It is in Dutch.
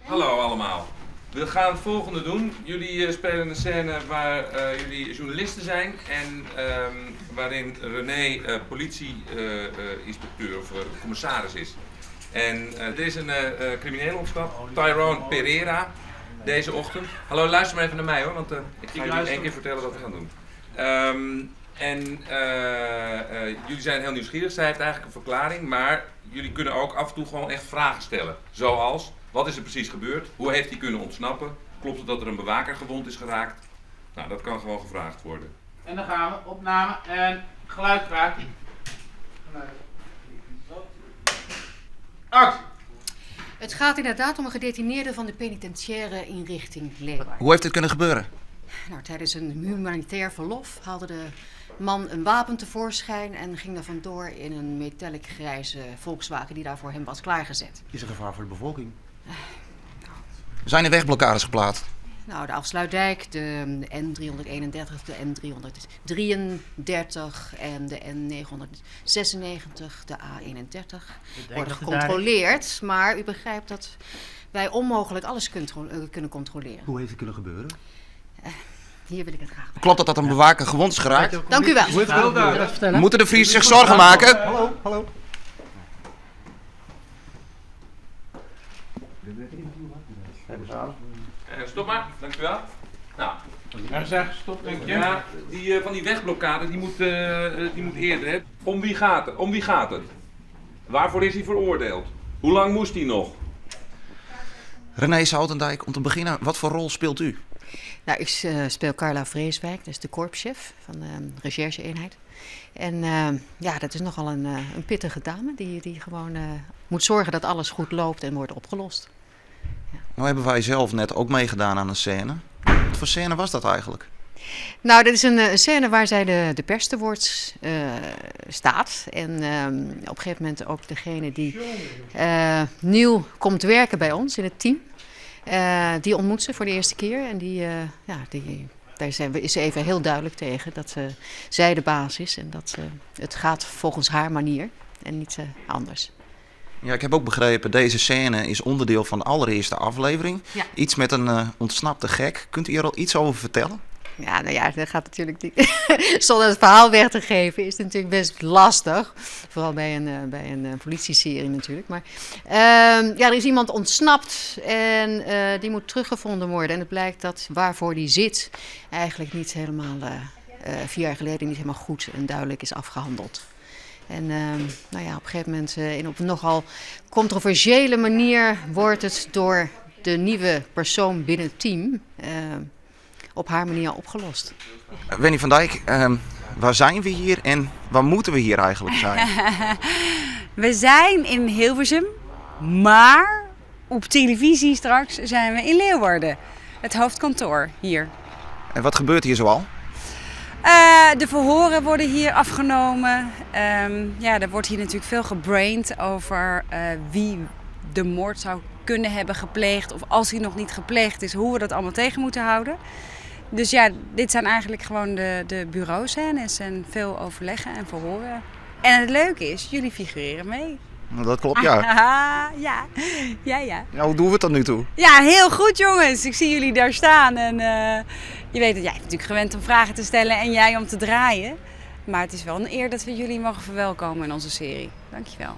Hallo allemaal. We gaan het volgende doen. Jullie spelen een scène waar jullie journalisten zijn en waarin René politie-inspecteur of commissaris is. En er is een crimineel ontsnapt, Tyrone Pereira, deze ochtend. Hallo, luister maar even naar mij hoor, want ik ga jullie één keer vertellen wat we gaan doen. Jullie zijn heel nieuwsgierig, zij heeft eigenlijk een verklaring, maar jullie kunnen ook af en toe gewoon echt vragen stellen. Zoals, wat is er precies gebeurd? Hoe heeft hij kunnen ontsnappen? Klopt het dat er een bewaker gewond is geraakt? Nou, dat kan gewoon gevraagd worden. En dan gaan we, opname en geluid vraag. Actie! Het gaat inderdaad om een gedetineerde van de penitentiaire inrichting Leeuwarden. Hoe heeft dit kunnen gebeuren? Nou, tijdens een humanitair verlof haalde de man een wapen tevoorschijn en ging daar vandoor in een metallic grijze Volkswagen die daar voor hem was klaargezet. Is er gevaar voor de bevolking? Zijn er wegblokkades geplaatst? Nou, de Afsluitdijk, de N331, de N333 en de N996, de A31 worden gecontroleerd. Maar u begrijpt dat wij onmogelijk alles kunnen controleren. Hoe heeft het kunnen gebeuren? Hier wil ik het graag bij. Klopt het dat een bewaker gewond is geraakt? Dank u wel. Hoe heeft het dat vertellen? Moeten de Vries zich zorgen maken? Hallo, hallo. Stop maar, dankjewel. Nou, En zeg stop, denk je? ja, van die wegblokkade, die moet eerder. Hè. Om wie gaat het? Om wie gaat het? Waarvoor is hij veroordeeld? Hoe lang moest hij nog? René Zoutendijk, om te beginnen, wat voor rol speelt u? Nou, ik speel Carla Vreeswijk, dat is de korpschef van de recherche-eenheid. En ja, dat is nogal een pittige dame die gewoon moet zorgen dat alles goed loopt en wordt opgelost. Nou hebben wij zelf net ook meegedaan aan een scène. Wat voor scène was dat eigenlijk? Nou, dat is een scène waar zij de pers te woord staat. En op een gegeven moment ook degene die nieuw komt werken bij ons in het team. Die ontmoet ze voor de eerste keer. En daar is ze even heel duidelijk tegen dat zij de baas is. En dat het gaat volgens haar manier en niet anders. Ja, ik heb ook begrepen, deze scène is onderdeel van de allereerste aflevering. Ja. Iets met een ontsnapte gek. Kunt u hier al iets over vertellen? Ja, nou ja, dat gaat natuurlijk niet. Zonder het verhaal weg te geven is het natuurlijk best lastig. Vooral bij een politieserie natuurlijk. Maar ja, er is iemand ontsnapt en die moet teruggevonden worden. En het blijkt dat waarvoor die zit eigenlijk niet helemaal 4 jaar geleden niet helemaal goed en duidelijk is afgehandeld. En nou ja, op een gegeven moment op een nogal controversiële manier wordt het door de nieuwe persoon binnen het team op haar manier opgelost. Wenny van Dijk, waar zijn we hier en waar moeten we hier eigenlijk zijn? We zijn in Hilversum, maar op televisie straks zijn we in Leeuwarden. Het hoofdkantoor hier. En wat gebeurt hier zoal? De verhoren worden hier afgenomen. Ja, er wordt hier natuurlijk veel gebraind over wie de moord zou kunnen hebben gepleegd. Of als hij nog niet gepleegd is, hoe we dat allemaal tegen moeten houden. Dus ja, dit zijn eigenlijk gewoon de bureauscènes en veel overleggen en verhoren. En het leuke is, jullie figureren mee. Nou, dat klopt, ja. Ja. Ja, hoe doen we het tot nu toe? Ja, heel goed jongens. Ik zie jullie daar staan. En je weet dat jij bent natuurlijk gewend om vragen te stellen en jij om te draaien. Maar het is wel een eer dat we jullie mogen verwelkomen in onze serie. Dankjewel.